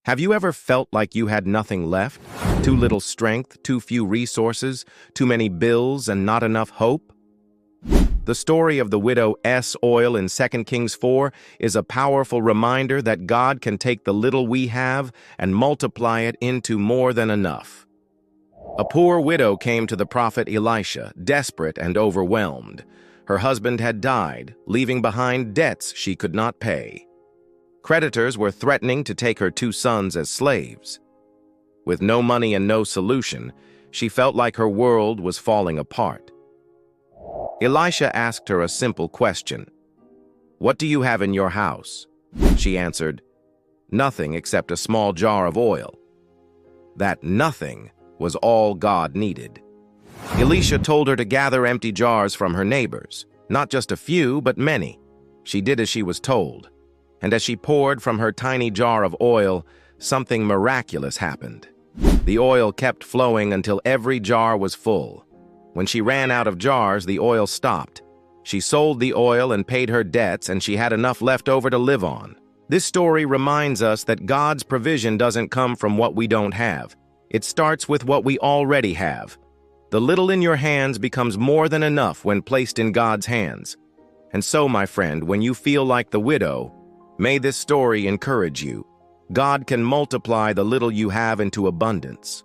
Have you ever felt like you had nothing left? Too little strength, too few resources, too many bills, and not enough hope? The story of the widow's oil in 2 Kings 4 is a powerful reminder that God can take the little we have and multiply it into more than enough. A poor widow came to the prophet Elisha, desperate and overwhelmed. Her husband had died, leaving behind debts she could not pay. Creditors were threatening to take her 2 sons as slaves. With no money and no solution, she felt like her world was falling apart. Elisha asked her a simple question. "What do you have in your house?" She answered, "Nothing except a small jar of oil." That nothing was all God needed. Elisha told her to gather empty jars from her neighbors, not just a few, but many. She did as she was told. And as she poured from her tiny jar of oil, something miraculous happened. The oil kept flowing until every jar was full. When she ran out of jars, the oil stopped. She sold the oil and paid her debts, and she had enough left over to live on. This story reminds us that God's provision doesn't come from what we don't have. It starts with what we already have. The little in your hands becomes more than enough when placed in God's hands. And so, my friend, when you feel like the widow, may this story encourage you. God can multiply the little you have into abundance.